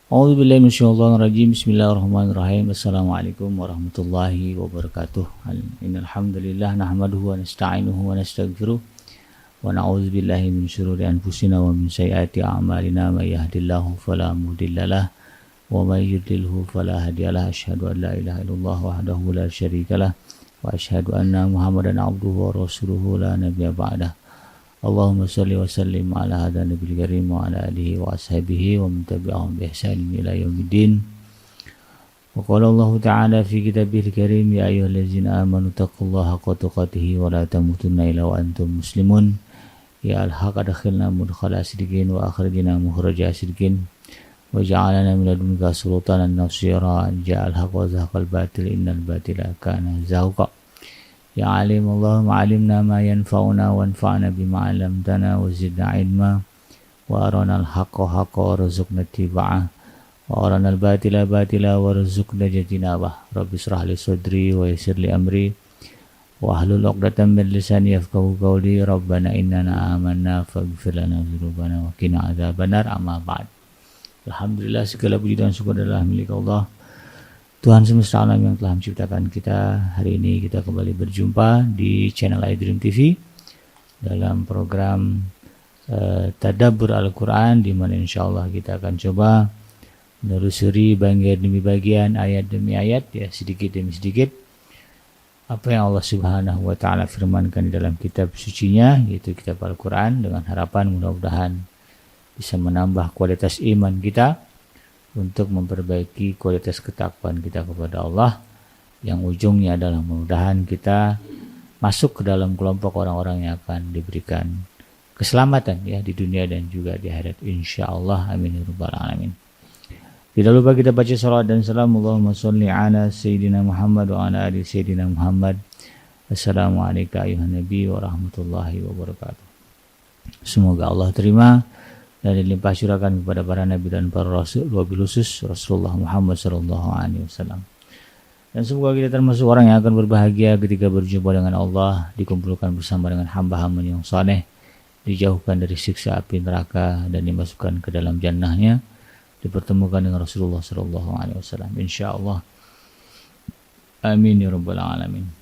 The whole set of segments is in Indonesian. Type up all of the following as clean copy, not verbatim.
A'udzubillahi minasyaitonirrajim. Bismillahirrahmanirrahim. Assalamualaikum warahmatullahi wabarakatuh. Innal hamdalillah nahmaduhu wa nasta'inuhu wa nastaghfiruh wa na'udzubillahi min syururi anfusina wa min sayyiati a'malina may yahdihillahu fala mudhillalah wa may yudlilhu fala hadiyalah. Asyhadu an la ilaha illallah wahdahu la syarikalah wa asyhadu anna Muhammadan abduhu wa rasuluhu la nabiyya ba'dah. Allahumma salli wa sallim ala hadha nabiyil karim wa ala alihi wa ashabihi wa man tabi'ahum bi ihsanin ila yaumiddin. Wa qala Allah ta'ala fi kitabihil karim ya ayyuhallazina amanu taqullaha haqqa tuqatih wa la tamutunna illa wa antum muslimun. Ya al-haq adkhilna mudkhala sidqin wa akhrijna mukhraja sidqin wa ja'alna min ladunka sultanan nasira. Ja'al haqq wa zahaqal batil innal batila kana zahuqa. Ya alim Allahumma alimna ma yanfa'una wanfa'na bima 'allamtana wa zidna ilma wa arana al-haqqa haqqa warzuqna ittiba'ah wa arana al-batila batila warzuqna ijtinabah. Rabbi shrah li sadri wa yassir li amri wa hlul 'uqdatam min lisani yafqahu qawli. Rabbana innana amanna faghfir lana dzunubana wa qina adzabannar. Amma ba'd. Alhamdulillah, segala puji dan syukur adalah milik Allah, Tuhan semesta alam yang telah menciptakan kita. Hari ini kita kembali berjumpa di channel iDream TV dalam program Tadabbur Al-Quran, di mana insya Allah kita akan coba menelusuri bagian demi bagian, ayat demi ayat, ya sedikit demi sedikit apa yang Allah Subhanahu wa Ta'ala firmankan di dalam kitab sucinya, yaitu kitab Al-Quran, dengan harapan mudah-mudahan bisa menambah kualitas iman kita, untuk memperbaiki kualitas ketakwaan kita kepada Allah, yang ujungnya adalah mudah-mudahan kita masuk ke dalam kelompok orang-orang yang akan diberikan keselamatan ya di dunia dan juga di akhirat insyaallah. Amin ya rabbal alamin. Tidak lupa kita baca salawat dan salam. Allahumma sholli ala sayyidina Muhammad wa ala ali sayyidina Muhammad. Assalamualaikum ayuhan nabi wa rahmatullahi wabarakatuh. Semoga Allah terima dan dilimpah curahkan kepada para nabi dan para rasul, wabil khusus Rasulullah Muhammad sallallahu alaihi wasallam. Dan semoga kita termasuk orang yang akan berbahagia ketika berjumpa dengan Allah, dikumpulkan bersama dengan hamba-hamba yang saleh, dijauhkan dari siksa api neraka dan dimasukkan ke dalam jannahnya, dipertemukan dengan Rasulullah sallallahu alaihi wasallam insyaallah. Amin ya rabbal alamin.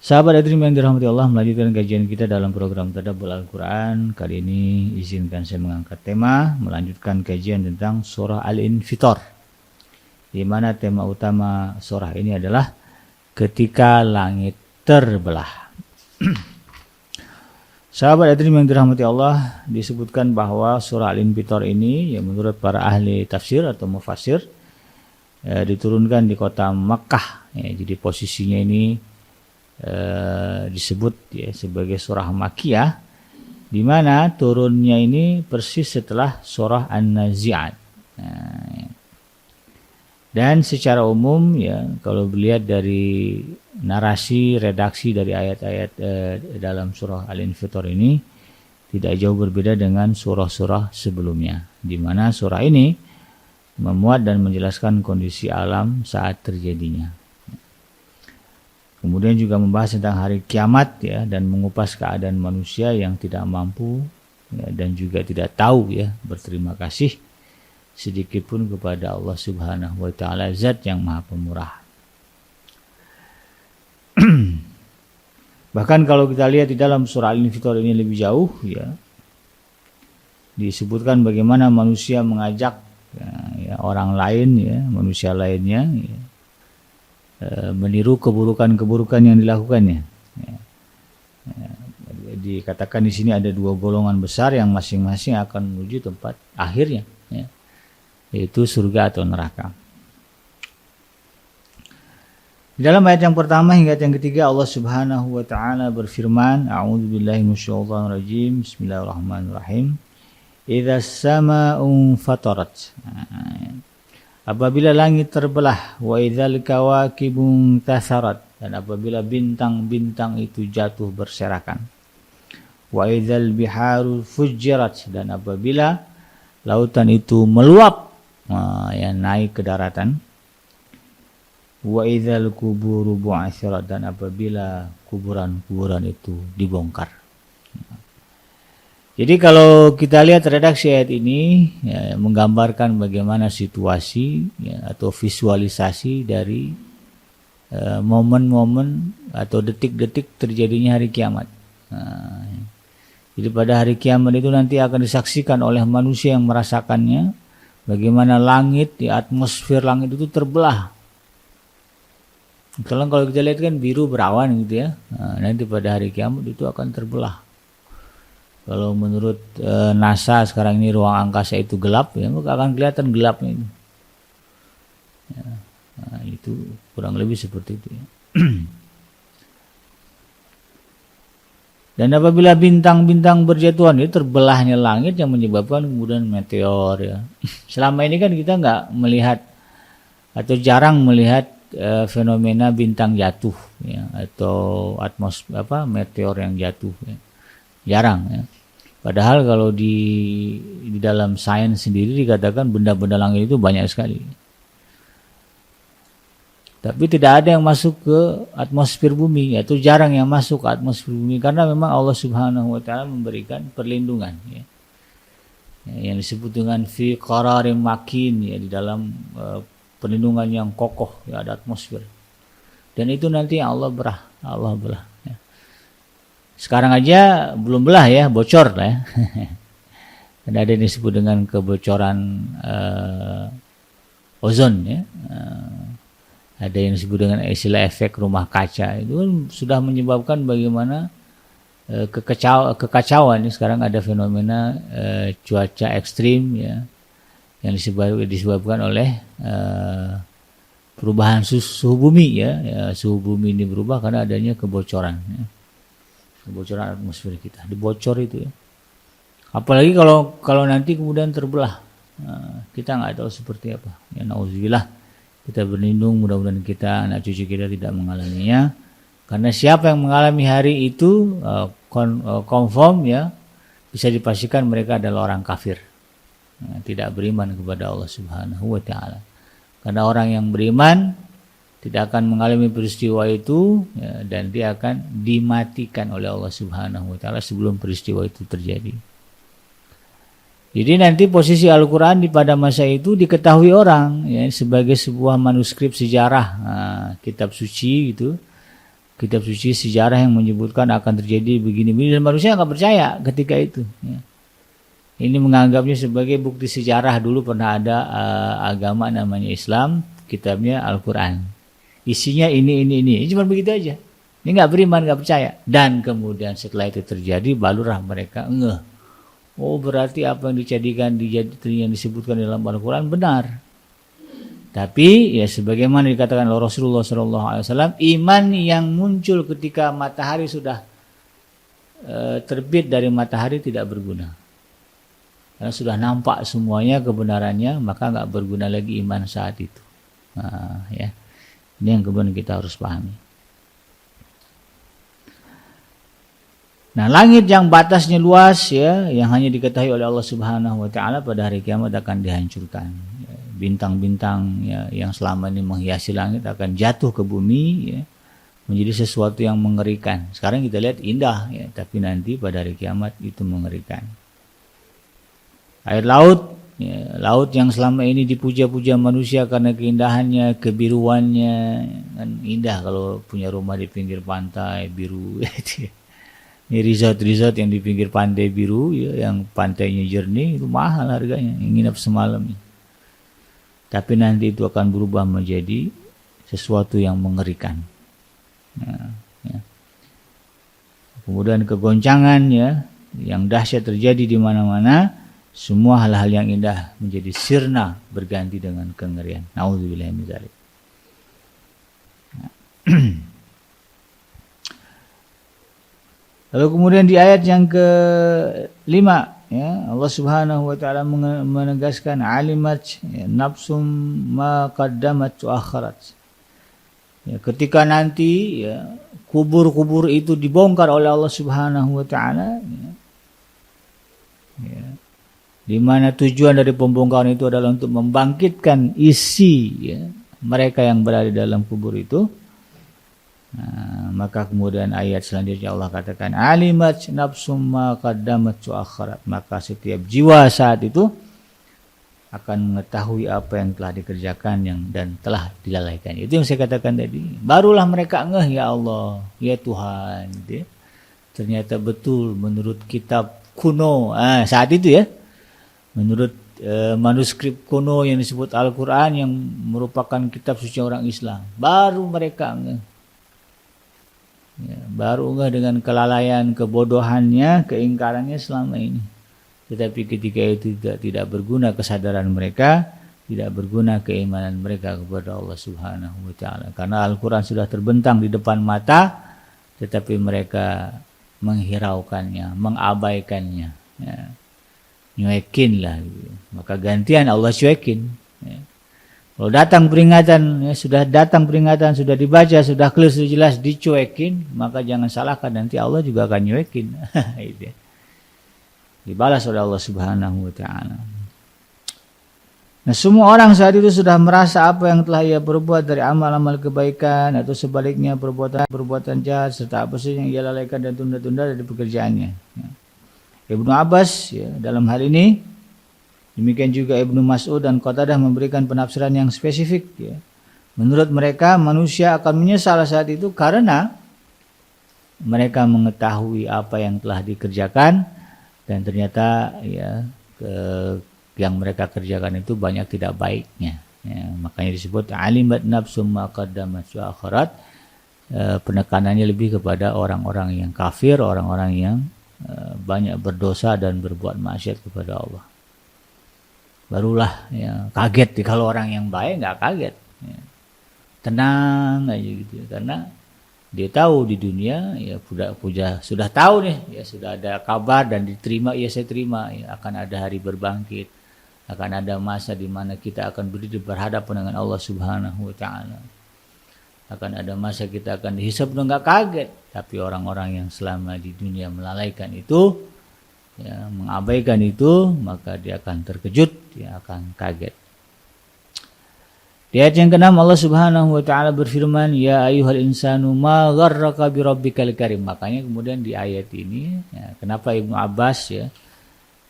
Sahabat iDream yang dirahmati Allah, melanjutkan kajian kita dalam program Tadabbur Al-Quran. Kali ini izinkan saya mengangkat tema, melanjutkan kajian tentang surah Al-Infitar, di mana tema utama surah ini adalah ketika langit terbelah. Sahabat iDream yang dirahmati Allah, disebutkan bahwa surah Al-Infitar ini, yang menurut para ahli tafsir atau mufassir, diturunkan di kota Makkah. Ya, jadi posisinya ini disebut ya sebagai surah Makkiyah, di mana turunnya ini persis setelah surah An-Nazi'at. Dan secara umum ya, kalau dilihat dari narasi redaksi dari ayat-ayat dalam surah Al-Infitar ini tidak jauh berbeda dengan surah-surah sebelumnya, di mana surah ini memuat dan menjelaskan kondisi alam saat terjadinya. Kemudian juga membahas tentang hari kiamat ya, dan mengupas keadaan manusia yang tidak mampu ya, dan juga tidak tahu ya berterima kasih sedikitpun kepada Allah Subhanahu wa Ta'ala, zat yang maha pemurah. Bahkan kalau kita lihat di dalam surah Al-Infitar ini lebih jauh ya, disebutkan bagaimana manusia mengajak ya, orang lain ya, manusia lainnya ya, meniru keburukan-keburukan yang dilakukannya. Ya. Dikatakan di sini ada dua golongan besar yang masing-masing akan menuju tempat akhirnya, ya, yaitu surga atau neraka. Di dalam ayat yang pertama hingga yang ketiga, Allah Subhanahu wa Ta'ala berfirman, A'udzubillahi minasyaitonir rajim. Bismillahirrahmanirrahim. Idza as-samaa'u fatarat. Apabila langit terbelah, wa idzal kawakibu tasarat, dan apabila bintang-bintang itu jatuh berserakan, wa idzal biharu fujirat, dan apabila lautan itu meluap yang naik ke daratan, wa idzal kuburu bu'athirat, dan apabila kuburan-kuburan itu dibongkar. Jadi kalau kita lihat redaksi ayat ini ya, menggambarkan bagaimana situasi ya, atau visualisasi dari momen-momen atau detik-detik terjadinya hari kiamat. Nah, jadi pada hari kiamat itu nanti akan disaksikan oleh manusia yang merasakannya, bagaimana langit, di atmosfer langit itu terbelah. Kalau kita lihat kan biru berawan gitu ya, nah, nanti pada hari kiamat itu akan terbelah. Kalau menurut NASA sekarang ini ruang angkasa itu gelap, ya maka akan kelihatan gelapnya itu. Ya, nah, itu kurang lebih seperti itu ya. Dan apabila bintang-bintang berjatuhan itu terbelahnya langit yang menyebabkan kemudian meteor ya. Selama ini kan kita nggak melihat atau jarang melihat fenomena bintang jatuh ya, atau meteor yang jatuh ya. Jarang ya. Padahal kalau di dalam sains sendiri dikatakan benda-benda langit itu banyak sekali. Tapi tidak ada yang masuk ke atmosfer bumi, yaitu jarang yang masuk ke atmosfer bumi karena memang Allah Subhanahu wa taala memberikan perlindungan ya. Yang disebut dengan fi qararin makin ya, di dalam perlindungan yang kokoh ya, ada atmosfer. Dan itu nanti Allah belah ya. Sekarang aja belum belah ya, bocor lah ya. Dan ada yang disebut dengan kebocoran ozon ya. Ada yang disebut dengan istilah efek rumah kaca. Itu kan sudah menyebabkan bagaimana kekacauan. Sekarang ada fenomena cuaca ekstrim ya, yang disebabkan oleh perubahan suhu bumi ya. Suhu bumi ini berubah karena adanya kebocoran ya. Kebocoran atmosfer kita dibocor itu ya. Apalagi kalau nanti kemudian terbelah, kita nggak tahu seperti apa ya. Nauzubillah, kita berlindung, mudah-mudahan kita, anak cucu kita tidak mengalaminya. Karena siapa yang mengalami hari itu confirm ya, bisa dipastikan mereka adalah orang kafir, tidak beriman kepada Allah Subhanahu wa taala. Karena orang yang beriman tidak akan mengalami peristiwa itu ya, dan dia akan dimatikan oleh Allah Subhanahu wa taala sebelum peristiwa itu terjadi. Jadi nanti posisi Al-Quran pada masa itu diketahui orang ya, sebagai sebuah manuskrip sejarah, kitab suci gitu, kitab suci sejarah yang menyebutkan akan terjadi begini-begini, dan manusia nggak percaya ketika itu ya. Ini menganggapnya sebagai bukti sejarah. Dulu pernah ada agama namanya Islam, kitabnya Al-Quran, isinya ini cuma begitu aja. Ini nggak beriman, nggak percaya. Dan kemudian setelah itu terjadi, barulah mereka ngeh. Oh, berarti apa yang yang disebutkan dalam Al-Quran benar. Tapi ya sebagaimana dikatakan oleh Rasulullah SAW, iman yang muncul ketika matahari sudah terbit dari matahari tidak berguna. Karena sudah nampak semuanya kebenarannya, maka nggak berguna lagi iman saat itu. Nah, ya, ini yang kemudian kita harus pahami. Nah, langit yang batasnya luas ya, yang hanya diketahui oleh Allah Subhanahu wa taala pada hari kiamat akan dihancurkan. Bintang-bintang ya, yang selama ini menghiasi langit akan jatuh ke bumi ya, menjadi sesuatu yang mengerikan. Sekarang kita lihat indah ya, tapi nanti pada hari kiamat itu mengerikan. Air laut ya, laut yang selama ini dipuja-puja manusia karena keindahannya, kebiruannya, kan indah kalau punya rumah di pinggir pantai biru. Ini resort yang di pinggir pantai biru ya, yang pantainya jernih, itu mahal harganya, yang nginap semalam. Tapi nanti itu akan berubah menjadi sesuatu yang mengerikan. Ya. Kemudian kegoncangan ya, yang dahsyat terjadi di mana-mana, semua hal-hal yang indah menjadi sirna berganti dengan kengerian. Nauzubillah min dzalik. Lalu kemudian di ayat yang ke-5 ya, Allah Subhanahu wa taala menegaskan alimat ya, nafsum ma qaddamat wa akharat. Ya, ketika nanti ya, kubur-kubur itu dibongkar oleh Allah Subhanahu wa taala ya, di mana tujuan dari pembongkaran itu adalah untuk membangkitkan isi ya, mereka yang berada di dalam kubur itu. Maka kemudian ayat selanjutnya Allah katakan alimat nafsum ma qaddamat wa akharat, maka setiap jiwa saat itu akan mengetahui apa yang telah dikerjakan dan telah dilalaikan. Itu yang saya katakan tadi. Barulah mereka ngeh, ya Allah, ya Tuhan, gitu ya. Ternyata betul menurut kitab kuno saat itu ya, menurut manuskrip kuno yang disebut Al-Quran yang merupakan kitab suci orang Islam, baru mereka ngeh. Ya, baru enggak dengan kelalaian, kebodohannya, keingkarannya selama ini. Tetapi ketika itu tidak berguna kesadaran mereka, tidak berguna keimanan mereka kepada Allah Subhanahu wa taala. Karena Al-Qur'an sudah terbentang di depan mata, tetapi mereka menghiraukannya, mengabaikannya. Ya. Nyuekinlah gitu. Maka gantian Allah cuekin. Ya. Kalau datang peringatan, ya, sudah datang peringatan, sudah dibaca, sudah clear, sudah jelas, dicuekin, maka jangan salahkan, nanti Allah juga akan nyuekin. Itu ya. Dibalas oleh Allah Subhanahu wa taala. Nah, semua orang saat itu sudah merasa apa yang telah ia perbuat dari amal-amal kebaikan atau sebaliknya perbuatan jahat serta apa saja yang ia lalaikan dan tunda-tunda dari pekerjaannya. Ya. Ibnu Abbas ya, dalam hal ini, demikian juga Ibnu Mas'ud dan Qatadah memberikan penafsiran yang spesifik ya. Menurut mereka manusia akan menyesal saat itu karena mereka mengetahui apa yang telah dikerjakan dan ternyata ya yang mereka kerjakan itu banyak tidak baiknya ya. Makanya disebut alimat nafsum ma qaddamat wa akharat. Penekanannya lebih kepada orang-orang yang kafir, orang-orang yang banyak berdosa dan berbuat maksiat kepada Allah. Barulah ya, kaget kalau orang yang baik nggak kaget ya. Tenang aja gitu ya. Karena dia tahu di dunia ya sudah tahu nih ya, sudah ada kabar dan diterima, ya saya terima ya, akan ada hari berbangkit, akan ada masa di mana kita akan berdiri berhadapan dengan Allah Subhanahu wa taala, akan ada masa kita akan dihisab, nggak kaget. Tapi orang-orang yang selama di dunia melalaikan itu ya, mengabaikan itu, maka dia akan terkejut, dia akan kaget. Di ayat yang ke-6 Allah Subhanahu wa taala berfirman, ya ayyuhal insanu ma gharraka bi rabbikal karim. Makanya kemudian di ayat ini ya, kenapa Ibnu Abbas ya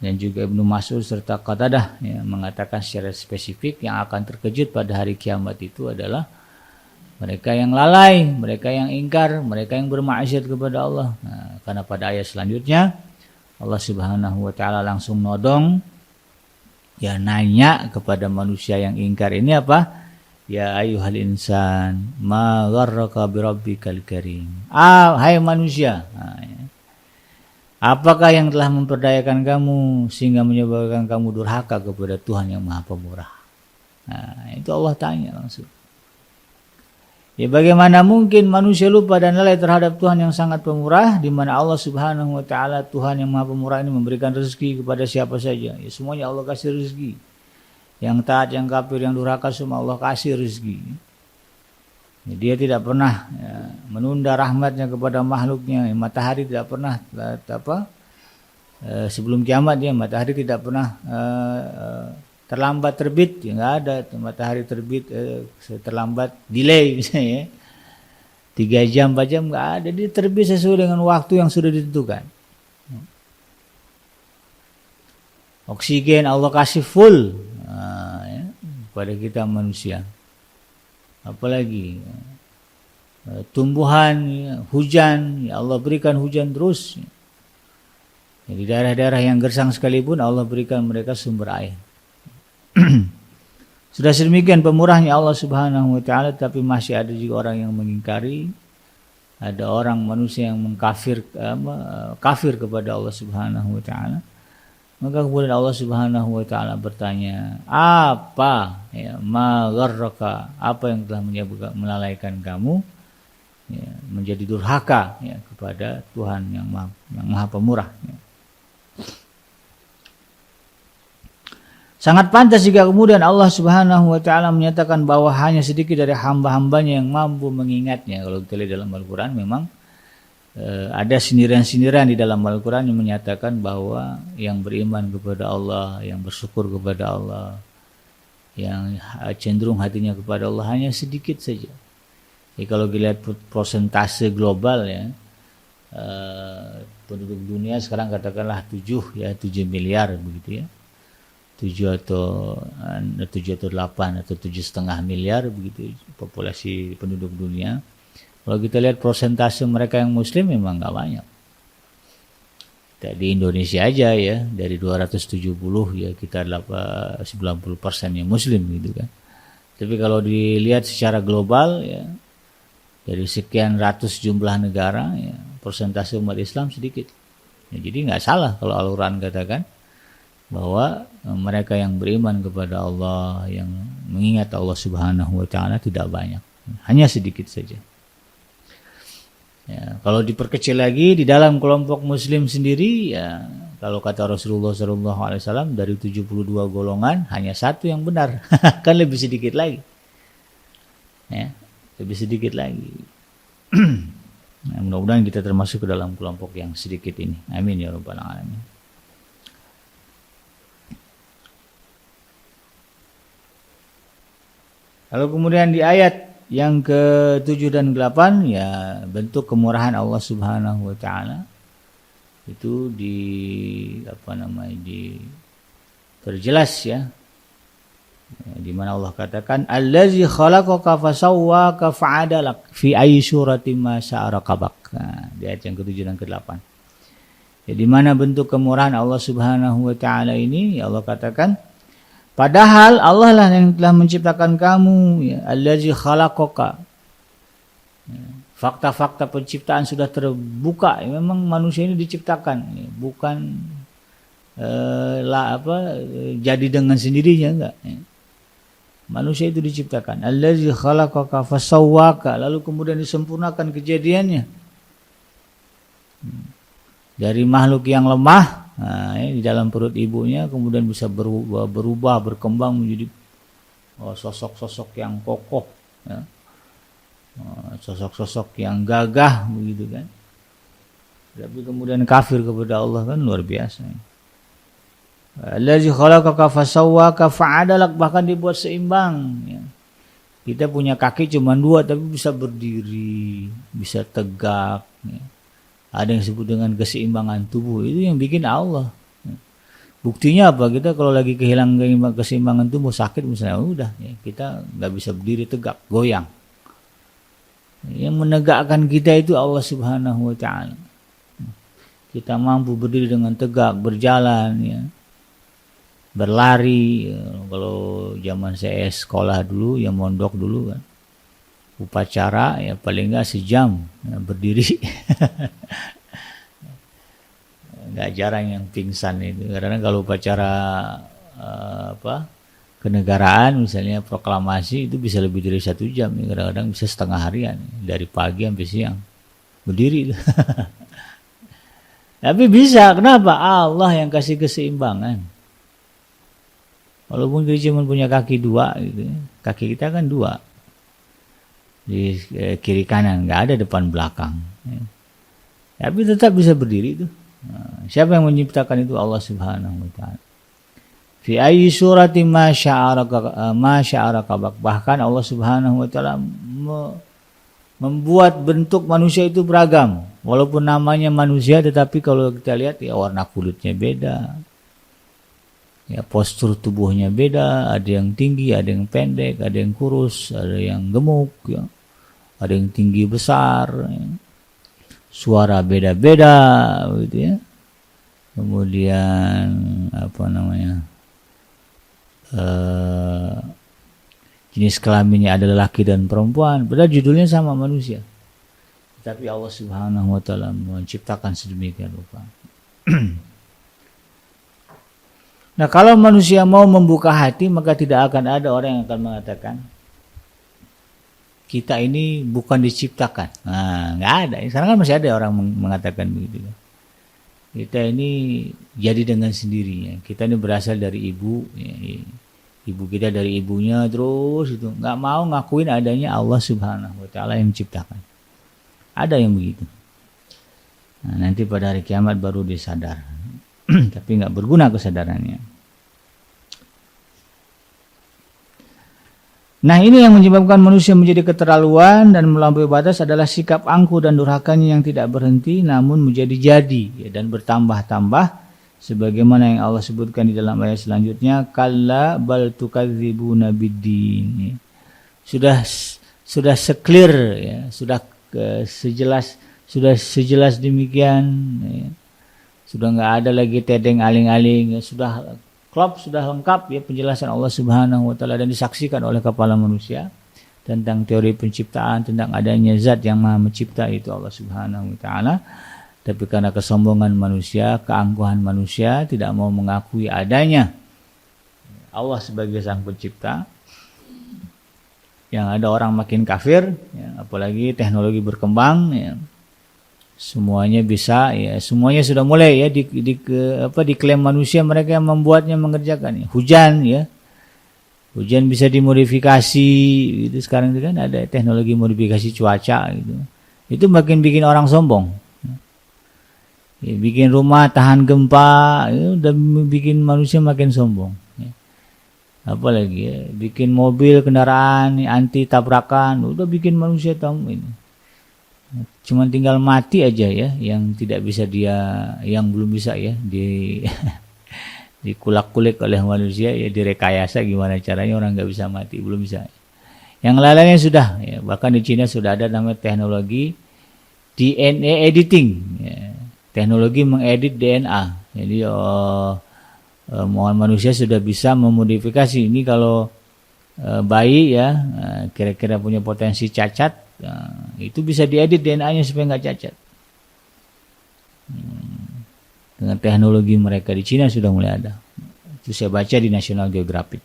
dan juga Ibnu Mas'ud serta Qatadah ya, mengatakan secara spesifik yang akan terkejut pada hari kiamat itu adalah mereka yang lalai, mereka yang ingkar, mereka yang bermaksiat kepada Allah. Nah, karena pada ayat selanjutnya Allah Subhanahu wa taala langsung nodong ya, nanya kepada manusia yang ingkar ini apa? Ya ayyuhal insan ma gharraka bi rabbikal karim. Hai manusia. Nah, ya. Apakah yang telah memperdayakan kamu sehingga menyebabkan kamu durhaka kepada Tuhan yang Maha Pemurah? Nah, itu Allah tanya langsung. Ya, bagaimana mungkin manusia lupa dan lalai terhadap Tuhan yang sangat pemurah, di mana Allah Subhanahu wa taala, Tuhan yang Maha Pemurah ini memberikan rezeki kepada siapa saja. Ya, semuanya Allah kasih rezeki. Yang taat, yang kafir, yang durhaka, semua Allah kasih rezeki. Ya, dia tidak pernah ya, menunda rahmatnya kepada makhluknya. Ya, matahari tidak pernah sebelum kiamat ya, matahari tidak pernah terlambat terbit, ya nggak ada matahari terbit terlambat, delay misalnya ya. 3 jam 4 jam nggak ada, dia terbit sesuai dengan waktu yang sudah ditentukan. Oksigen Allah kasih full ya, kepada kita manusia. Apalagi tumbuhan, ya, hujan, ya Allah berikan hujan terus. Ya, di daerah-daerah yang gersang sekalipun Allah berikan mereka sumber air. Sudah sedemikian pemurahnya Allah Subhanahu wa taala, tapi masih ada juga orang yang mengingkari. Ada orang manusia yang kafir kepada Allah Subhanahu wa taala. Maka kemudian Allah Subhanahu wa taala bertanya, apa ya ma gharraka, apa yang telah menyebabkan melalaikan kamu ya, menjadi durhaka ya, kepada Tuhan yang Maha Pemurah ya. Sangat pantas jika kemudian Allah Subhanahu wa taala menyatakan bahwa hanya sedikit dari hamba-hambanya yang mampu mengingatnya. Kalau kita lihat dalam Al-Qur'an memang ada sindiran-sindiran di dalam Al-Qur'an yang menyatakan bahwa yang beriman kepada Allah, yang bersyukur kepada Allah, yang cenderung hatinya kepada Allah hanya sedikit saja. Jadi kalau dilihat prosentase global ya, penduduk dunia sekarang katakanlah 7 miliar begitu ya. 7 atau 8 atau 7,5 miliar begitu populasi penduduk dunia. Kalau kita lihat prosentase mereka yang muslim memang nggak banyak. Di Indonesia aja ya, dari 270 ya kita 90% yang muslim gitu kan. Tapi kalau dilihat secara global ya, dari sekian ratus jumlah negara ya, persentase umat Islam sedikit. Ya, jadi nggak salah kalau Al-Quran katakan bahwa mereka yang beriman kepada Allah, yang mengingat Allah Subhanahu wa Ta'ala tidak banyak, hanya sedikit saja. Ya, kalau diperkecil lagi di dalam kelompok Muslim sendiri, ya kalau kata Rasulullah SAW dari 72 golongan hanya satu yang benar, kan lebih sedikit lagi, ya lebih sedikit lagi. Nah, mudah-mudahan kita termasuk ke dalam kelompok yang sedikit ini. Amin ya rabbal alamin. Lalu kemudian di ayat yang ke-7 dan 8 ya, bentuk kemurahan Allah Subhanahu wa Ta'ala itu terjelas ya. Di mana Allah katakan allazi khalaqaka fasawwaka fa'adalak fi ayyi suratin ma syaa rakabak. Nah, di ayat yang ke-7 dan ke-8. Ya, di mana bentuk kemurahan Allah Subhanahu wa Ta'ala ini ya, Allah katakan padahal Allah lah yang telah menciptakan kamu, ya, allazi khalaqaka. Ya, fakta-fakta penciptaan sudah terbuka. Ya, memang manusia ini diciptakan, ya, bukan jadi dengan sendirinya, enggak. Ya. Manusia itu diciptakan. Allazi khalaqaka fasawwaka, lalu kemudian disempurnakan kejadiannya. Dari makhluk yang lemah, nah, di dalam perut ibunya kemudian bisa berubah, berkembang menjadi sosok-sosok yang kokoh, ya. Sosok-sosok yang gagah begitu kan. Tapi kemudian kafir kepada Allah kan luar biasa. Allazi khalaqaka fasawwaka fa'adalak, bahkan dibuat seimbang, ya. Kita punya kaki cuma 2 tapi bisa berdiri, bisa tegak, ya. Ada yang disebut dengan keseimbangan tubuh, itu yang bikin Allah. Buktinya apa? Kita kalau lagi kehilangan keseimbangan tubuh, sakit misalnya, udah ya, kita nggak bisa berdiri tegak, goyang. Yang menegakkan kita itu Allah Subhanahu wa Ta'ala. Kita mampu berdiri dengan tegak, berjalan, ya, berlari. Ya. Kalau zaman saya sekolah dulu, ya mondok dulu kan, upacara ya paling nggak sejam ya, berdiri. Nggak jarang yang pingsan itu, karena kalau upacara kenegaraan misalnya proklamasi itu bisa lebih dari 1 jam, ya. Kadang-kadang bisa setengah harian, dari pagi sampai siang berdiri. Tapi bisa, kenapa? Allah yang kasih keseimbangan. Walaupun kita cuma punya kaki 2 gitu, kaki kita kan 2 di kiri kanan, nggak ada depan belakang, ya. Tapi tetap bisa berdiri itu. Nah, siapa yang menciptakan itu? Allah Subhanahu wa Ta'ala. Fi ayyi surati ma sya'araka, bahkan Allah Subhanahu wa Ta'ala membuat bentuk manusia itu beragam. Walaupun namanya manusia, tetapi kalau kita lihat ya warna kulitnya beda, ya postur tubuhnya beda, ada yang tinggi, ada yang pendek, ada yang kurus, ada yang gemuk, ya. Ada yang tinggi besar, ya. Suara beda-beda gitu ya. Kemudian jenis kelaminnya ada laki dan perempuan, padahal judulnya sama manusia. Tapi Allah Subhanahu wa Ta'ala menciptakan sedemikian rupa. Nah, kalau manusia mau membuka hati, maka tidak akan ada orang yang akan mengatakan kita ini bukan diciptakan. Nah, nggak ada. Sekarang kan masih ada orang mengatakan begitu. Kita ini jadi dengan sendirinya. Kita ini berasal dari ibu, ya, ibu kita dari ibunya terus itu. Nggak mau ngakuin adanya Allah Subhanahu wa Ta'ala yang menciptakan. Ada yang begitu. Nah, nanti pada hari kiamat baru disadar. Tapi nggak berguna kesadarannya. Nah, ini yang menyebabkan manusia menjadi keterlaluan dan melampaui batas adalah sikap angkuh dan durhakanya yang tidak berhenti namun menjadi-jadi ya, dan bertambah-tambah sebagaimana yang Allah sebutkan di dalam ayat selanjutnya, kalla bal tukadzibuna biddin. Ya. Sudah clear ya, sudah sejelas demikian ya. Sudah enggak ada lagi tedeng aling-aling ya, sudah klop, sudah lengkap ya penjelasan Allah Subhanahu wa taala dan disaksikan oleh kepala manusia tentang teori penciptaan, tentang adanya zat yang Maha mencipta itu Allah Subhanahu wa taala. Tapi karena kesombongan manusia, keangkuhan manusia tidak mau mengakui adanya Allah sebagai sang pencipta. Yang ada orang makin kafir ya, apalagi teknologi berkembang ya. Semuanya bisa ya, semuanya sudah mulai ya diklaim manusia, mereka yang membuatnya, mengerjakan ya. Hujan ya, hujan bisa dimodifikasi gitu sekarang itu kan ada teknologi modifikasi cuaca gitu, itu makin bikin orang sombong ya, bikin rumah tahan gempa ya, udah bikin manusia makin sombong ya. Apalagi ya, bikin mobil kendaraan anti tabrakan udah bikin manusia tahu ini. Cuma tinggal mati aja ya, yang tidak bisa yang belum bisa ya dikulak-kulik oleh manusia ya, direkayasa gimana caranya orang nggak bisa mati, belum bisa. Yang lainnya sudah ya, bahkan di Cina sudah ada namanya teknologi DNA editing ya, teknologi mengedit DNA. Jadi manusia sudah bisa memodifikasi ini kalau bayi ya kira-kira punya potensi cacat. Nah, itu bisa diedit DNA-nya supaya nggak cacat. Dengan teknologi mereka di Cina sudah mulai ada. Itu saya baca di National Geographic.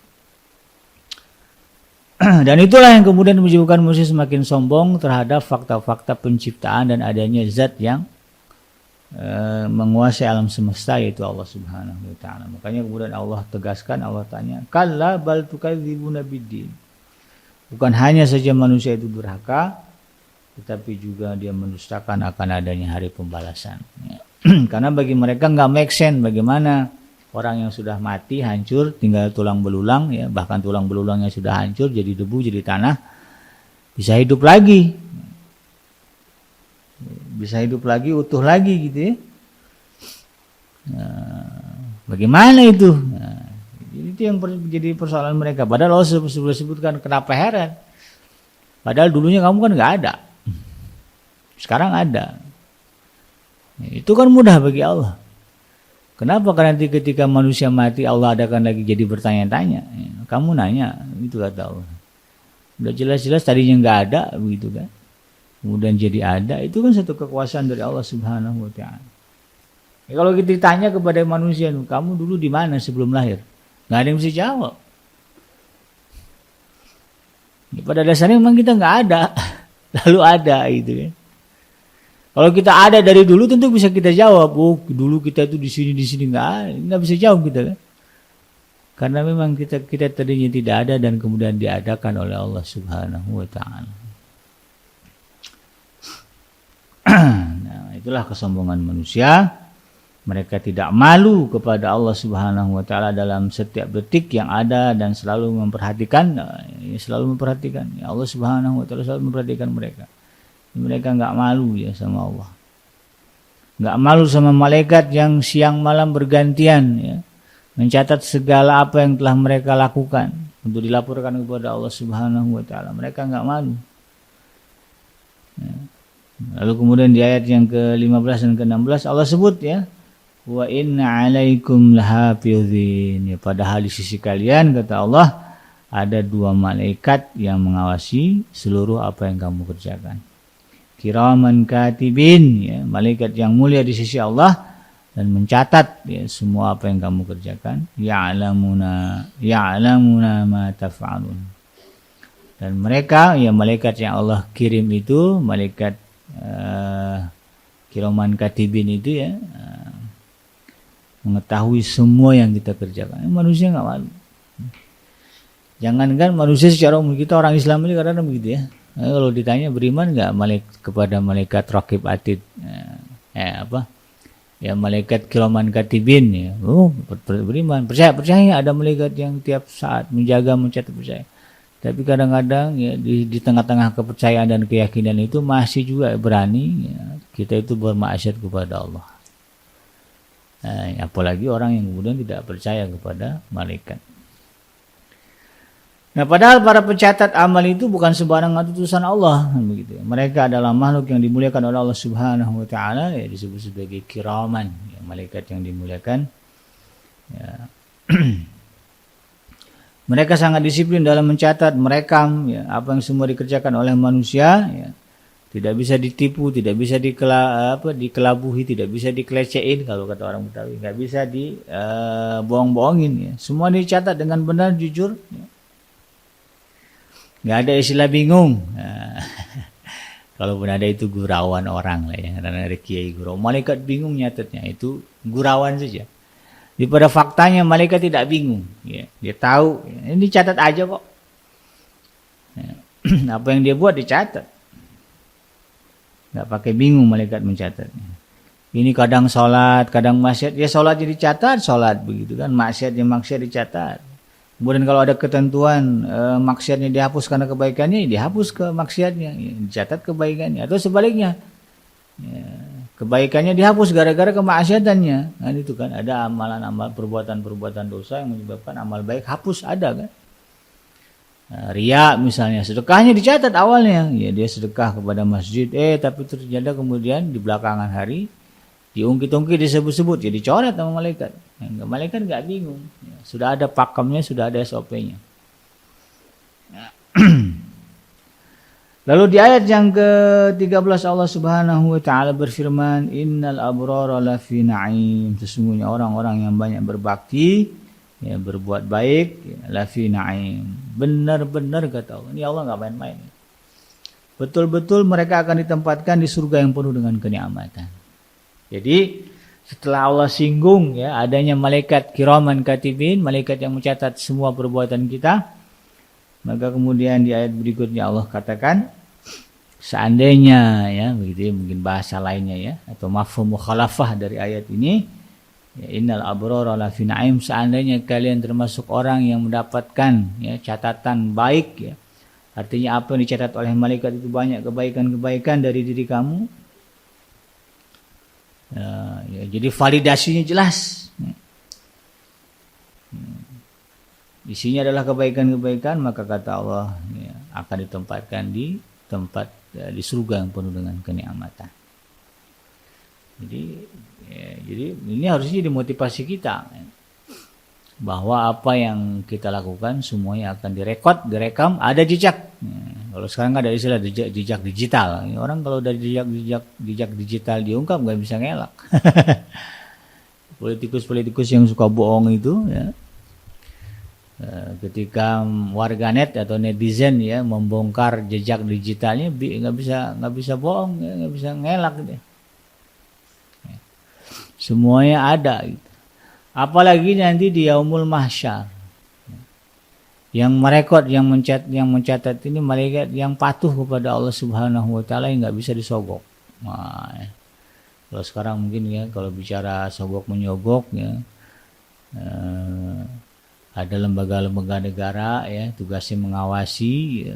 Dan itulah yang kemudian menyebabkan manusia semakin sombong terhadap fakta-fakta penciptaan dan adanya zat yang menguasai alam semesta, yaitu Allah Subhanahu wa taala. Makanya kemudian Allah tegaskan, Allah tanya, kalla bal tukadzibuna biddin. Bukan hanya saja manusia itu durhaka, tetapi juga dia mendustakan akan adanya hari pembalasan. Karena bagi mereka nggak make sense bagaimana orang yang sudah mati, hancur, tinggal tulang belulang, ya bahkan tulang belulangnya sudah hancur, jadi debu, jadi tanah, bisa hidup lagi, utuh lagi gitu ya. Nah, bagaimana itu? Nah, itu yang jadi persoalan mereka. Padahal Allah sudah sebutkan, kenapa heran? Padahal dulunya kamu kan nggak ada, sekarang ada. Itu kan mudah bagi Allah. Kenapa? Karena nanti ketika manusia mati Allah adakan lagi jadi bertanya-tanya. Kamu nanya, itu kata Allah. Udah jelas-jelas tadinya nggak ada, begitu kan? Kemudian jadi ada, itu kan satu kekuasaan dari Allah Subhanahu wa taala. Ya, kalau kita ditanya kepada manusia, kamu dulu di mana sebelum lahir? Nggak ada yang bisa jawab. Ya, pada dasarnya memang kita nggak ada, lalu ada itu kan. Kalau kita ada dari dulu tentu bisa kita jawab. Oh, dulu kita itu di sini nggak bisa jawab kita kan. Karena memang kita tadinya tidak ada dan kemudian diadakan oleh Allah Subhanahu wa taala. Nah, itulah kesombongan manusia. Mereka tidak malu kepada Allah Subhanahu wa taala dalam setiap detik yang ada dan selalu memperhatikan, Ya, Allah Subhanahu wa taala selalu memperhatikan mereka. Mereka enggak malu ya sama Allah. Enggak malu sama malaikat yang siang malam bergantian ya, mencatat segala apa yang telah mereka lakukan untuk dilaporkan kepada Allah Subhanahu wa taala. Mereka enggak malu. Ya. Lalu kemudian di ayat yang ke-15 dan ke-16 Allah sebut ya, wa inna alaikum lahafizin. Ya, padahal di sisi kalian kata Allah ada 2 malaikat yang mengawasi seluruh apa yang kamu kerjakan. Kiraman katibin, ya, malaikat yang mulia di sisi Allah dan mencatat ya semua apa yang kamu kerjakan. Ya'lamuna ma taf'alun. Dan mereka ya malaikat yang Allah kirim itu, malaikat kiraman katibin itu ya, mengetahui semua yang kita kerjakan. Manusia enggak malu. Jangankan manusia secara umum, kita orang Islam ini kadang-kadang begitu ya. Kalau ditanya beriman enggak kepada malaikat Raqib Atid, malaikat kiraman katibin ya. Oh, beriman, percaya ada malaikat yang tiap saat menjaga, mencatat, percaya. Tapi kadang-kadang ya di tengah-tengah kepercayaan dan keyakinan itu masih juga berani ya, kita itu bermaksiat kepada Allah. Nah, apalagi orang yang kemudian tidak percaya kepada malaikat. Nah, padahal para pencatat amal itu bukan sembarangan utusan Allah, begitu. Mereka adalah makhluk yang dimuliakan oleh Allah Subhanahu wa taala, ya disebut sebagai kiraman, ya, malaikat yang dimuliakan. Ya. Mereka sangat disiplin dalam mencatat, merekam ya, apa yang semua dikerjakan oleh manusia, ya. Tidak bisa ditipu, tidak bisa dikelabuhi, tidak bisa dikelecehin kalau kata orang Betawi, nggak bisa dibohong-bohongin ya. Semua dicatat dengan benar, jujur ya. Nggak ada istilah bingung. Nah, kalaupun ada itu gurauan orang lah ya, karena ada kiai gurau. Malaikat bingung nyatetnya, itu gurauan saja. Pada faktanya malaikat tidak bingung, ya. Dia tahu, ya. Ini dicatat aja kok. Ya. Apa yang dia buat dicatat, nggak pakai bingung malaikat mencatatnya. Ini kadang sholat, kadang maksiat, ya sholatnya dicatat, sholat begitu kan, maksiatnya maksiat dicatat. Kemudian kalau ada ketentuan maksiatnya dihapus karena kebaikannya, dihapus ke maksiatnya, ya, dicatat kebaikannya, atau sebaliknya. Ya. Kebaikannya dihapus gara-gara kemaksiatannya. Kan itu kan ada amalan-amal perbuatan-perbuatan dosa yang menyebabkan amal baik hapus, ada kan? Nah, riya misalnya, sedekahnya dicatat awalnya, ya dia sedekah kepada masjid, tapi ternyata kemudian di belakangan hari diungkit-ungkit, disebut-sebut, ya dicoret sama malaikat. Nah, malaikat nggak bingung, ya, sudah ada pakemnya, sudah ada SOP-nya. Lalu di ayat yang ke-13 Allah Subhanahu wa taala berfirman, innal abrara lafi na'im, sesungguhnya orang-orang yang banyak berbakti, ya berbuat baik, ya, lafi na'im. Benar-benar kata Allah. Ini Allah enggak main-main. Betul-betul mereka akan ditempatkan di surga yang penuh dengan kenikmatan. Jadi setelah Allah singgung ya adanya malaikat kiraman katibin, malaikat yang mencatat semua perbuatan kita, maka kemudian di ayat berikutnya Allah katakan, seandainya ya begitu ya, mungkin bahasa lainnya ya, atau mafhum mukhalafah dari ayat ini, ya, innal abrara lafi na'im, seandainya kalian termasuk orang yang mendapatkan ya catatan baik ya, artinya apa yang dicatat oleh malaikat itu banyak kebaikan-kebaikan dari diri kamu, ya, jadi validasinya jelas. Isinya adalah kebaikan-kebaikan, maka kata Allah ya, akan ditempatkan di tempat di surga yang penuh dengan kenikmatan. Jadi ini harusnya jadi motivasi kita ya, bahwa apa yang kita lakukan semuanya akan direkam, ada jejak. Ya, kalau sekarang ada istilah jejak digital. Ya, orang kalau dari jejak digital diungkap nggak bisa ngelak. Politikus yang suka bohong itu ya. Ketika warganet atau netizen ya membongkar jejak digitalnya, nggak bisa bohong, ya, nggak bisa ngelak gitu. Ya. Semuanya ada gitu. Apalagi nanti di yaumul mahsyar, yang merekod, yang mencatat ini malaikat yang patuh kepada Allah Subhanahu wa taala, yang nggak bisa disogok. Nah, ya. Kalau sekarang mungkin ya kalau bicara sogok menyogok ya, ada lembaga-lembaga negara ya tugasnya mengawasi ya,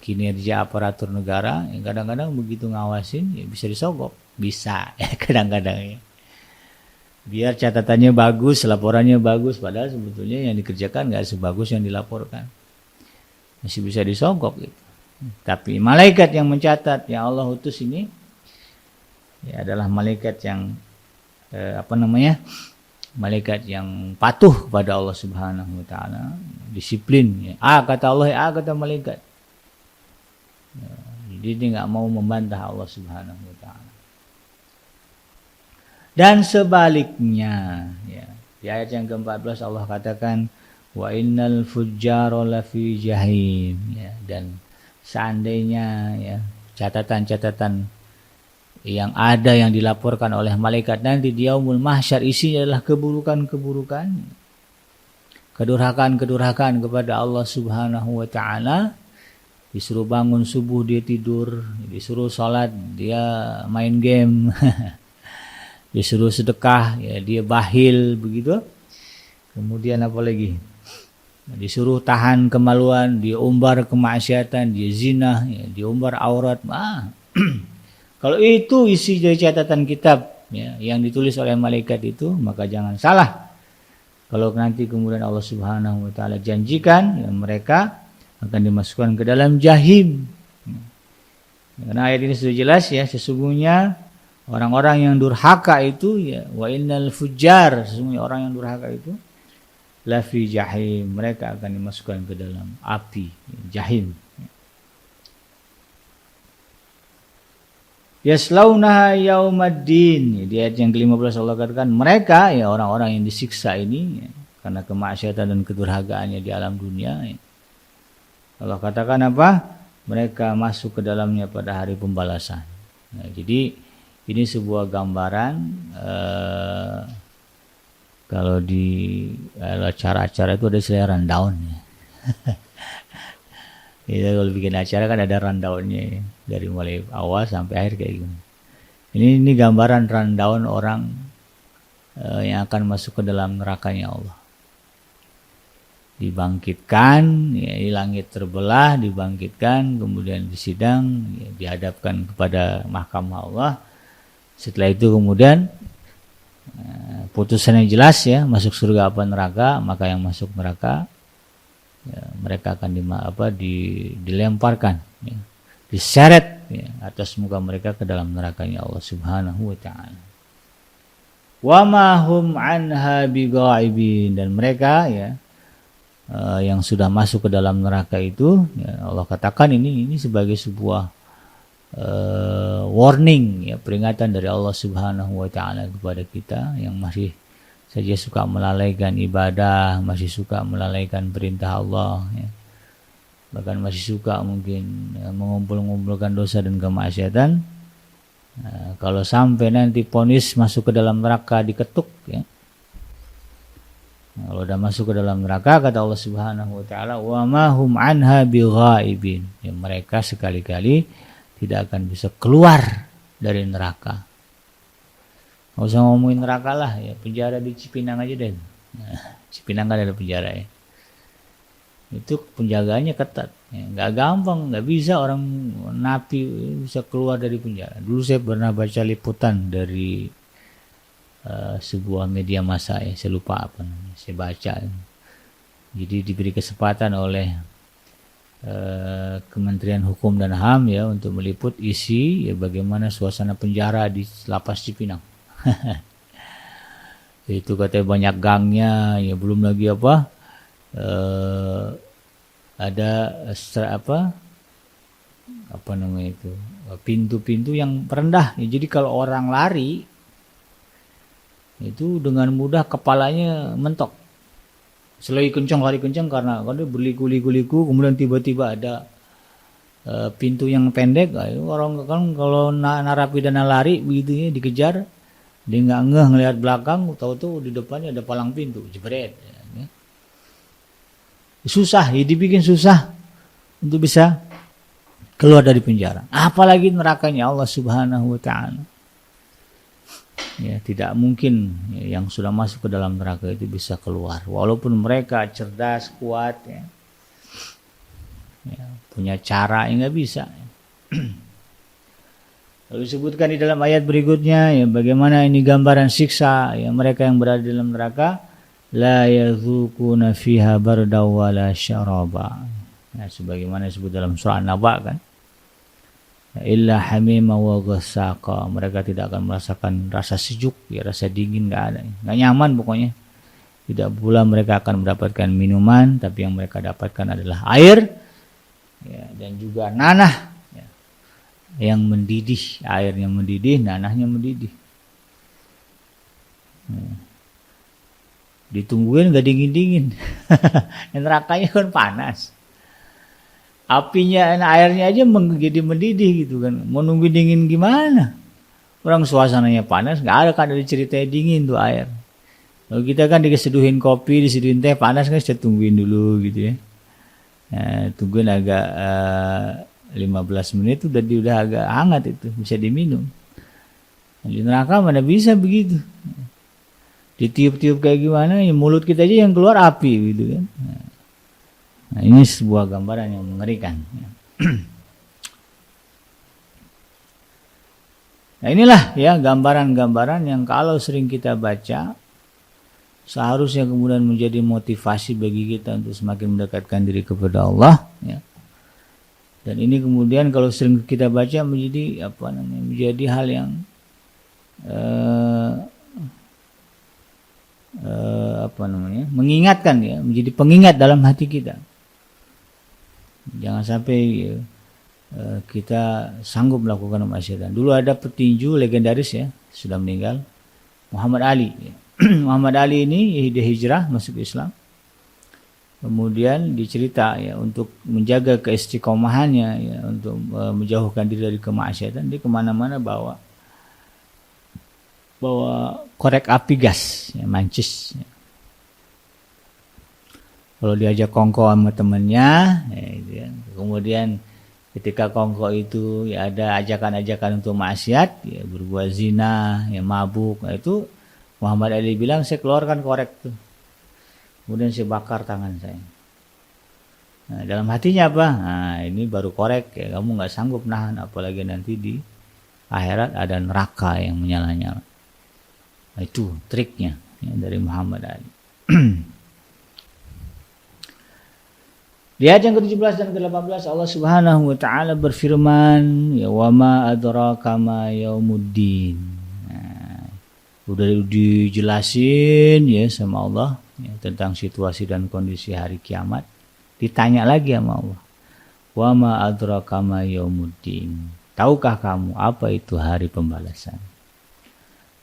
kinerja aparatur negara, yang kadang-kadang begitu ngawasin ya bisa disogok, bisa ya kadang-kadang ya. Biar catatannya bagus, laporannya bagus, padahal sebetulnya yang dikerjakan nggak sebagus yang dilaporkan, masih bisa disogok gitu. Tapi malaikat yang mencatat yang Allah utus ini ya adalah malaikat yang malaikat yang patuh pada Allah Subhanahu wa taala, disiplin ya. Kata Allah, kata malaikat. Ya, jadi dia enggak mau membantah Allah Subhanahu wa taala. Dan sebaliknya ya. Di ayat yang ke-14 Allah katakan, wa innal fujjara lafi jahim ya, dan seandainya ya catatan-catatan yang ada yang dilaporkan oleh malaikat nanti di yaumul mahsyar isinya adalah keburukan-keburukan, kedurhakaan-kedurhakaan kepada Allah Subhanahu wa taala. Disuruh bangun subuh dia tidur, disuruh salat dia main game, disuruh sedekah ya dia bakhil begitu. Kemudian apa lagi? disuruh tahan kemaluan, diumbar kemaksiatan, dia zina, ya, diumbar aurat. Kalau itu isi dari catatan kitab ya, yang ditulis oleh malaikat itu, maka jangan salah. Kalau nanti kemudian Allah Subhanahu wa taala janjikan ya, mereka akan dimasukkan ke dalam jahim. Karena ayat ini sudah jelas ya, sesungguhnya orang-orang yang durhaka itu ya, wa innal fujjar, sesungguhnya orang yang durhaka itu lafi jahim, mereka akan dimasukkan ke dalam api jahim. Yaslaunaha yaumaddin. Di ayat yang ke-15 Allah katakan mereka ya orang-orang yang disiksa ini ya, karena kemaksiatan dan kedurhakaannya di alam dunia ya. Allah katakan apa? Mereka masuk ke dalamnya pada hari pembalasan. Nah, jadi ini sebuah gambaran kalau di acara-acara itu ada istilah rundown ya. Ya, kalau bikin acara kan ada rundownnya ya, dari mulai awal sampai akhir kayak gini. Ini gambaran rundown orang yang akan masuk ke dalam nerakanya Allah. Dibangkitkan, ya, di langit terbelah, dibangkitkan, kemudian disidang, ya, dihadapkan kepada mahkamah Allah. Setelah itu kemudian putusannya jelas ya, masuk surga apa neraka, maka yang masuk neraka ya, mereka akan dilemparkan ya, diseret ya, atas muka mereka ke dalam nerakanya Allah Subhanahu wa taala. Wa ma hum anha bighaibin, dan mereka ya yang sudah masuk ke dalam neraka itu ya, Allah katakan ini sebagai sebuah warning ya, peringatan dari Allah Subhanahu wa taala kepada kita yang masih saja suka melalaikan ibadah, masih suka melalaikan perintah Allah ya. Bahkan masih suka mungkin ya, mengumpul-ngumpulkan dosa dan kemaksiatan. Kalau sampai nanti vonis masuk ke dalam neraka diketuk ya. Kalau udah masuk ke dalam neraka, kata Allah Subhanahu wa taala, wa ma hum anha bighaibin. Ya, mereka sekali-kali tidak akan bisa keluar dari neraka. Nggak usah ngomongin neraka lah, ya penjara di Cipinang aja deh. Nah, Cipinang kan ada penjara ya. Itu penjagaannya ketat. Ya, nggak gampang, nggak bisa orang napi bisa keluar dari penjara. Dulu saya pernah baca liputan dari sebuah media massa ya, saya lupa apa namanya, saya baca. Jadi diberi kesempatan oleh Kementerian Hukum dan HAM ya untuk meliput isi ya bagaimana suasana penjara di lapas Cipinang. Itu katanya banyak gangnya ya, belum lagi ada apa namanya itu, pintu-pintu yang rendah ya, jadi kalau orang lari itu dengan mudah kepalanya mentok. Selagi kencang, lari kencang karena berliku-liku, kemudian tiba-tiba ada pintu yang pendek. Orang kan kalau narapidana lari begitu ya, dikejar, dia nggak ngeh ngelihat belakang, tahu-tahu di depannya ada palang pintu, jebret. Ya. Susah, ya dibikin susah untuk bisa keluar dari penjara. Apalagi nerakanya Allah Subhanahu wa taala. Ya, tidak mungkin ya, yang sudah masuk ke dalam neraka itu bisa keluar walaupun mereka cerdas, kuat ya. Ya, punya cara yang nggak bisa ya. Lalu disebutkan di dalam ayat berikutnya ya, bagaimana ini gambaran siksa ya, mereka yang berada di dalam neraka, la yadzuquna fiha barda wala syaraba. Nah, sebagaimana disebut dalam surah An-Naba kan, illa hamima wa ghassaqa, mereka tidak akan merasakan rasa sejuk ya, rasa dingin nggak ada, nggak nyaman pokoknya. Tidak pula mereka akan mendapatkan minuman, tapi yang mereka dapatkan adalah air ya, dan juga nanah ya, yang mendidih, airnya mendidih, nanahnya mendidih ya. Ditungguin nggak dingin-dingin. Nerakanya kan panas, apinya, airnya aja jadi mendidih gitu kan. Mau nunggu dingin gimana? Orang suasananya panas, nggak ada kan ada ceritanya dingin tuh air. Kalau kita kan diseduhin kopi, diseduhin teh panas kan, saya tungguin dulu gitu ya. Nah, tungguin agak 15 menit udah agak hangat, itu bisa diminum. Di neraka mana bisa begitu? Ditiup-tiup kayak gimana? Ya mulut kita aja yang keluar api gitu kan. Nah, Nah, ini sebuah gambaran yang mengerikan. Nah, inilah ya gambaran-gambaran yang kalau sering kita baca seharusnya kemudian menjadi motivasi bagi kita untuk semakin mendekatkan diri kepada Allah, ya. Dan ini kemudian kalau sering kita baca menjadi menjadi hal yang mengingatkan, ya, menjadi pengingat dalam hati kita. Jangan sampai kita sanggup melakukan kemaksiatan. Dulu ada petinju legendaris, ya, sudah meninggal, Muhammad Ali. Ya. Muhammad Ali ini dia hijrah masuk Islam. Kemudian dicerita, ya, untuk menjaga keistiqomahannya, ya, untuk menjauhkan diri dari kemaksiatan, dia kemana-mana bawa korek api gas, ya, mancis. Ya. Kalau diajak kongko sama temennya, ya, gitu ya. Kemudian ketika kongko itu, ya, ada ajakan-ajakan untuk maksiat, ya, berbuat zina, ya, mabuk, nah, itu Muhammad Ali bilang, saya keluarkan korek tuh, kemudian saya bakar tangan saya. Nah, dalam hatinya apa? Nah, ini baru korek, ya, kamu nggak sanggup nahan, apalagi nanti di akhirat ada neraka yang menyala-nyala. Nah, itu triknya, ya, dari Muhammad Ali. Di ayat yang ke-17 dan ke-18 Allah Subhanahu wa taala berfirman, ya, wa ma adraka ma yaumuddin. Nah, udah dijelasin, ya, sama Allah, ya, tentang situasi dan kondisi hari kiamat. Ditanya lagi sama Allah, wa ma adraka ma yaumuddin. Tahukah kamu apa itu hari pembalasan?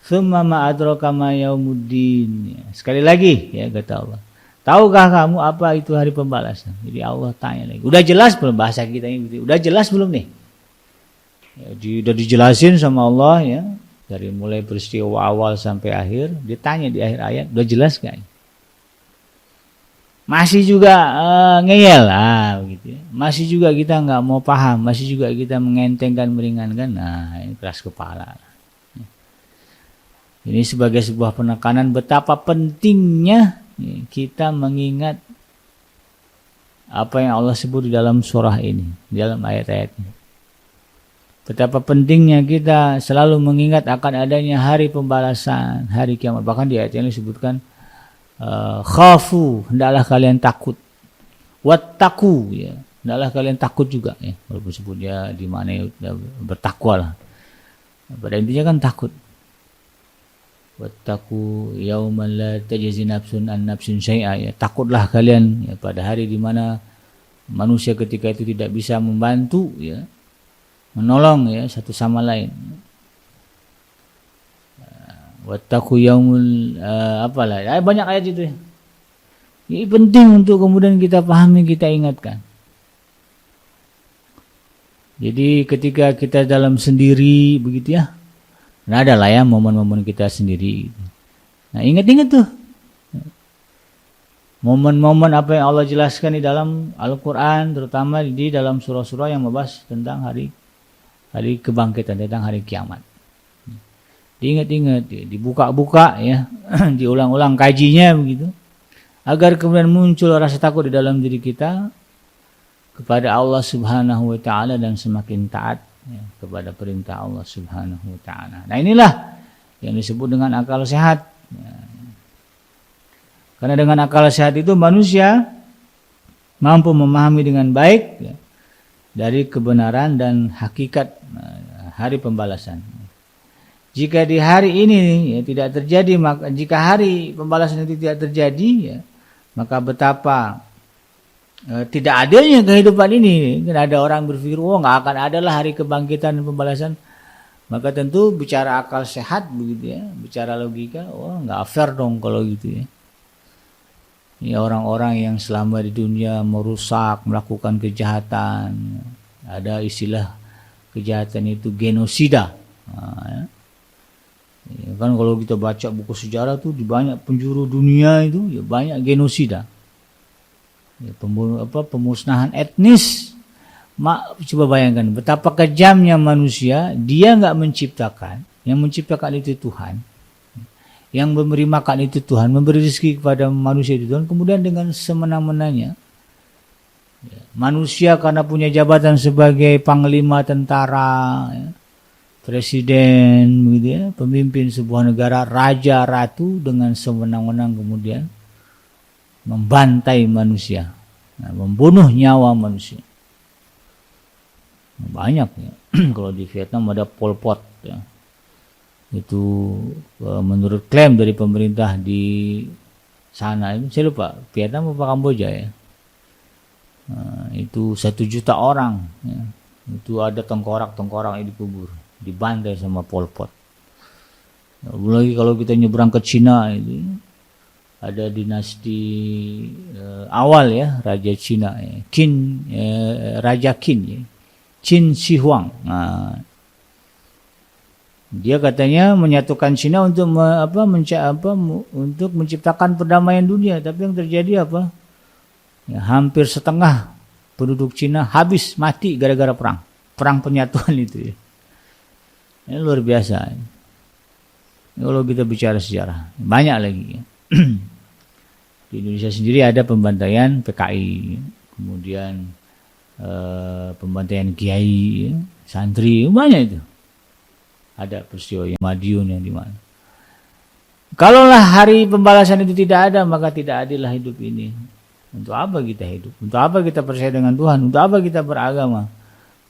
Tsumma ma adraka ma yaumuddin. Sekali lagi, ya, kata Allah, tahukah kamu apa itu hari pembalasan? Jadi Allah tanya lagi. Udah jelas belum bahasa kita ini? Udah jelas belum nih? Ya, udah dijelasin sama Allah, ya, dari mulai peristiwa awal sampai akhir. Ditanya di akhir ayat, udah jelas gak? Masih juga ngeyel, begitu, ya. Masih juga kita nggak mau paham, masih juga kita mengentengkan, meringankan. Nah, ini keras kepala. Ini sebagai sebuah penekanan betapa pentingnya kita mengingat apa yang Allah sebut di dalam surah ini, di dalam ayat-ayatnya. Betapa pentingnya kita selalu mengingat akan adanya hari pembalasan, hari kiamat. Bahkan di ayat ini disebutkan, khafu, hendaklah kalian takut. Wattaqu, ya, hendaklah kalian takut juga, ya. Walaupun sebutnya di mana bertakwa lah. Pada intinya kan takut. Wattaqu yauman la tajzi nafsun an nafsin syai'a, ya, takutlah kalian, ya, pada hari di mana manusia ketika itu tidak bisa membantu, ya, menolong, ya, satu sama lain. Wattaqu yaumul banyak ayat itu, ya. Ini penting untuk kemudian kita pahami, kita ingatkan. Jadi ketika kita dalam sendiri begitu, ya, nah, ada lah, ya, momen-momen kita sendiri. Nah, ingat-ingat tuh momen-momen apa yang Allah jelaskan di dalam Al-Quran, terutama di dalam surah-surah yang membahas tentang hari kebangkitan, tentang hari kiamat. Diingat-ingat, dibuka-buka, ya, diulang-ulang kajinya begitu, agar kemudian muncul rasa takut di dalam diri kita kepada Allah Subhanahu wa taala dan semakin taat, ya, kepada perintah Allah Subhanahu wa taala. Nah, inilah yang disebut dengan akal sehat, ya. Karena dengan akal sehat itu manusia mampu memahami dengan baik, ya, dari kebenaran dan hakikat hari pembalasan. Jika di hari ini, ya, tidak terjadi, maka jika hari pembalasan itu tidak terjadi, ya, maka betapa tidak adilnya kehidupan ini. Kan ada orang berpikir, nggak akan ada lah hari kebangkitan dan pembalasan. Maka tentu bicara akal sehat begitu, ya, bicara logika, nggak fair dong kalau gitu, ya. Ya, orang-orang yang selama di dunia merusak, melakukan kejahatan, ada istilah kejahatan itu genosida. Nah, ya. Ya, kan kalau kita baca buku sejarah tuh di banyak penjuru dunia itu, ya, banyak genosida. Ya, pemusnahan etnis. Coba bayangkan betapa kejamnya manusia. Dia nggak menciptakan, yang menciptakan itu Tuhan, yang memberi makan itu Tuhan, memberi rezeki kepada manusia itu Tuhan. Kemudian dengan semena-menanya Manusia karena punya jabatan sebagai panglima tentara, ya, presiden, gitu ya, pemimpin sebuah negara, raja, ratu, dengan sewenang-wenang kemudian membantai manusia, membunuh nyawa manusia. Banyak ya. Kalau di Vietnam ada Pol Pot, ya. Itu menurut klaim dari pemerintah di sana, itu saya lupa Vietnam apa Kamboja ya. Itu 1 juta orang, ya. Itu ada tengkorak-tengkorak yang dikubur, dibantai sama Pol Pot. Belum lagi kalau kita nyebrang ke Cina, itu ada dinasti awal ya, Raja Cina, ya. Raja Qin, ya. Qin Shi Huang. Nah, dia katanya menyatukan Cina untuk untuk menciptakan perdamaian dunia, tapi yang terjadi apa? Ya, hampir setengah penduduk Cina habis mati gara-gara perang penyatuan itu. Ya. Ini luar biasa. Kalau kita bicara sejarah, banyak lagi. Ya. Di Indonesia sendiri ada pembantaian PKI, kemudian pembantaian kiai, ya, santri, banyak itu. Ada peristiwa yang Madiun yang di mana. Kalaulah hari pembalasan itu tidak ada, maka tidak adillah hidup ini. Untuk apa kita hidup? Untuk apa kita percaya dengan Tuhan? Untuk apa kita beragama?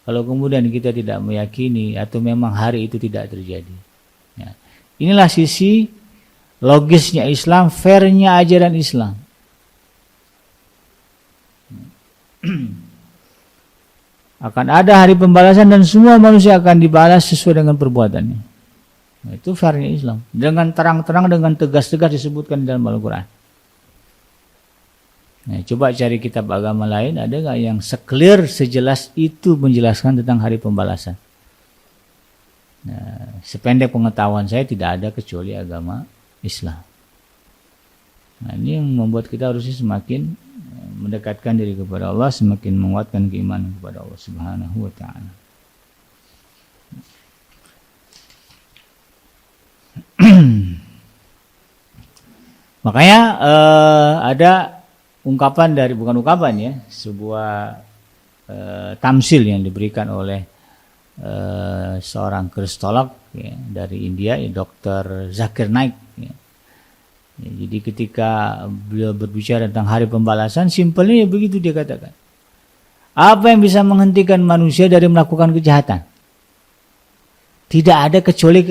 Kalau kemudian kita tidak meyakini atau memang hari itu tidak terjadi. Ya. Inilah sisi logisnya Islam, fairnya ajaran Islam. Akan ada hari pembalasan dan semua manusia akan dibalas sesuai dengan perbuatannya. Nah, itu fairnya Islam. Dengan terang-terang, dengan tegas-tegas disebutkan di dalam Al-Quran. Nah, coba cari kitab agama lain, ada nggak yang seclear, sejelas itu menjelaskan tentang hari pembalasan? Nah, sependek pengetahuan saya tidak ada kecuali agama Islam. Nah, ini yang membuat kita harusnya semakin mendekatkan diri kepada Allah, semakin menguatkan keimanan kepada Allah Subhanahu wa ta'ala. Makanya ada ungkapan dari, bukan ungkapan ya, sebuah tamsil yang diberikan oleh seorang kristolog ya, dari India, ya, Dr. Zakir Naik. Ya. Ya, jadi ketika beliau berbicara tentang hari pembalasan, simpelnya ya begitu dia katakan. Apa yang bisa menghentikan manusia dari melakukan kejahatan? Tidak ada kecuali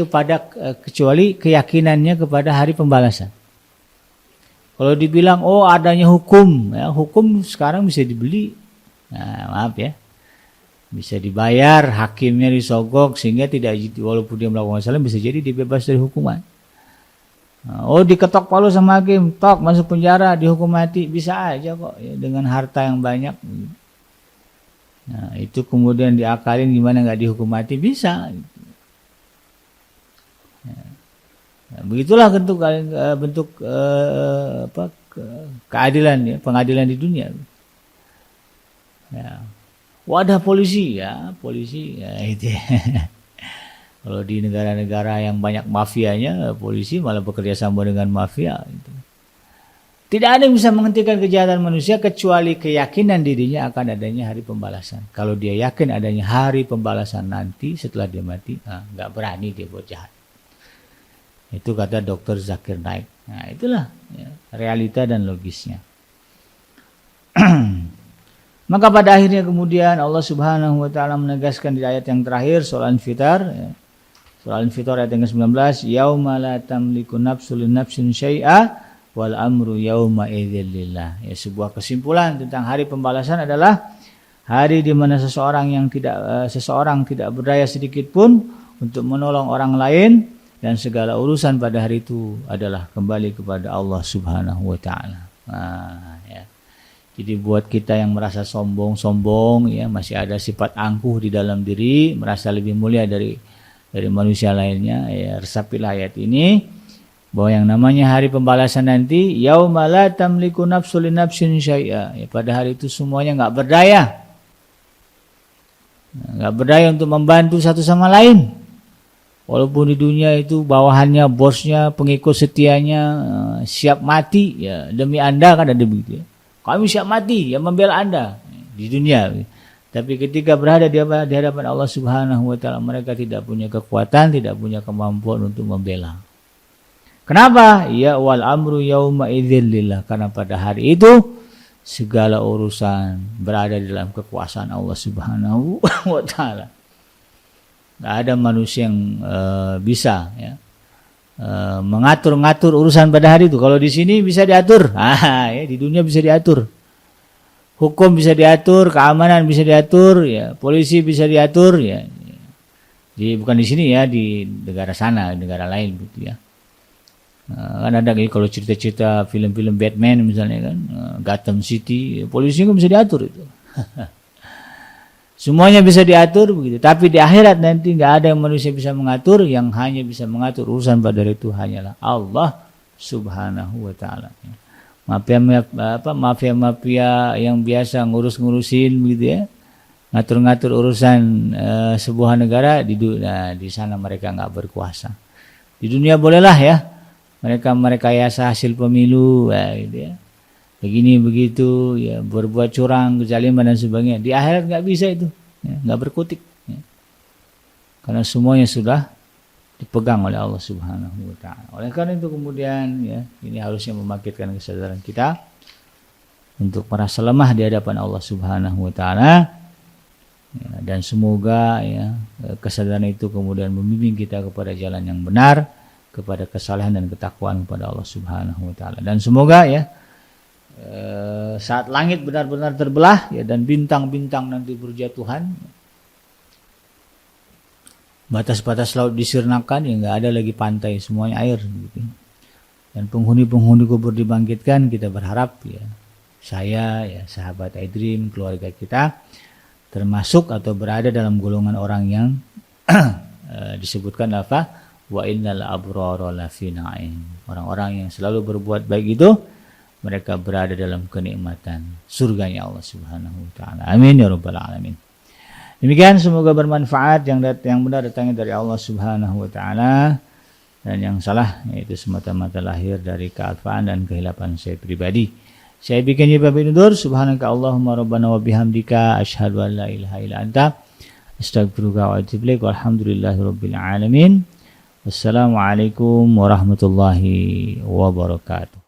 keyakinannya kepada hari pembalasan. Kalau dibilang oh adanya hukum, ya, hukum sekarang bisa dibeli. Nah, maaf ya. Bisa dibayar, hakimnya disogok sehingga tidak, walaupun dia melakukan salah bisa jadi dibebas dari hukuman. Oh diketok palu sama hakim, tok masuk penjara, dihukum mati, bisa aja kok ya, dengan harta yang banyak. Nah, itu kemudian diakalin gimana nggak dihukum mati, bisa. Nah, begitulah bentuk keadilan ya, pengadilan di dunia. Ya. Wadah polisi ya itu. Kalau di negara-negara yang banyak mafianya, polisi malah bekerja sama dengan mafia. Gitu. Tidak ada yang bisa menghentikan kejahatan manusia kecuali keyakinan dirinya akan adanya hari pembalasan. Kalau dia yakin adanya hari pembalasan nanti setelah dia mati, nggak berani dia buat jahat. Itu kata Dr. Zakir Naik. Nah itulah ya, realita dan logisnya. Maka pada akhirnya kemudian Allah Subhanahu wa ta'ala menegaskan di ayat yang terakhir surah Al-Infitar ya. Surah Al-Infitar ayat yang ke-19, yauma la tamliku nafsun li nafsin syai'a wal amru yauma idzil lillah. Ya, sebuah kesimpulan tentang hari pembalasan adalah hari di mana seseorang tidak berdaya sedikit pun untuk menolong orang lain, dan segala urusan pada hari itu adalah kembali kepada Allah Subhanahu wa ta'ala. Nah, ya. Jadi buat kita yang merasa sombong ya, masih ada sifat angkuh di dalam diri, merasa lebih mulia dari manusia lainnya, ya resapilah ayat ini bahwa yang namanya hari pembalasan nanti yauma la tamliku nafsun li nafsin syai'a. Ya, pada hari itu semuanya enggak berdaya untuk membantu satu sama lain. Walaupun di dunia itu bawahannya, bosnya, pengikut setianya siap mati ya demi Anda, kan ada begitu ya. Kami siap mati ya membela Anda. di dunia. Tapi ketika berada di hadapan Allah Subhanahu wa taala, mereka tidak punya kekuatan, tidak punya kemampuan untuk membela. Kenapa? Ya wal amru yauma idzil lillah, karena pada hari itu segala urusan berada di dalam kekuasaan Allah Subhanahu wa taala. Enggak ada manusia yang bisa ya mengatur-ngatur urusan pada hari itu. Kalau di sini bisa diatur, ya, di dunia bisa diatur. Hukum bisa diatur, keamanan bisa diatur, ya, polisi bisa diatur, ya. Bukan di sini ya, di negara sana, negara lain gitu ya. Kan ada kalau cerita-cerita film-film Batman misalnya kan, Gotham City, polisi kan bisa diatur itu. Semuanya bisa diatur begitu. Tapi di akhirat nanti nggak ada yang manusia bisa mengatur, yang hanya bisa mengatur urusan pada hari itu hanyalah Allah Subhanahu wa taala. Mafia yang biasa ngurus-ngurusin gitu ya, ngatur-ngatur urusan sebuah negara di sana mereka nggak berkuasa. Di dunia bolehlah ya mereka merekayasa hasil pemilu gitu ya, begini begitu ya, berbuat curang, kezaliman dan sebagainya. Di akhirat nggak bisa itu ya, nggak berkutik ya. Karena semuanya sudah dipegang oleh Allah Subhanahu wa taala. Oleh karena itu kemudian ya, ini harusnya membangkitkan kesadaran kita untuk merasa lemah di hadapan Allah Subhanahu wa taala. Ya, dan semoga ya kesadaran itu kemudian membimbing kita kepada jalan yang benar, kepada kesalehan dan ketakwaan kepada Allah Subhanahu wa taala. Dan semoga ya saat langit benar-benar terbelah ya dan bintang-bintang nanti berjatuhan, batas-batas laut disirnakan, ya nggak ada lagi pantai, semuanya air gitu. Dan penghuni-penghuni kubur dibangkitkan, kita berharap ya saya ya sahabat iDream, keluarga kita termasuk atau berada dalam golongan orang yang disebutkan apa? Wa innal abrara lafi na'im. Orang-orang yang selalu berbuat baik itu mereka berada dalam kenikmatan surganya Allah Subhanahu wa taala. Amin ya rabbal alamin. Demikian, semoga bermanfaat, yang benar datangnya dari Allah Subhanahu wa taala, dan yang salah yaitu semata-mata lahir dari kealfaan dan kehilapan saya pribadi. Saya bikin pamit undur. Subhanaka Allahumma rabbana wa bihamdika asyhadu an la ilaha illa anta astaghfiruka wa atubu ilaik. Walhamdulillahirabbil alamin. Wassalamualaikum warahmatullahi wabarakatuh.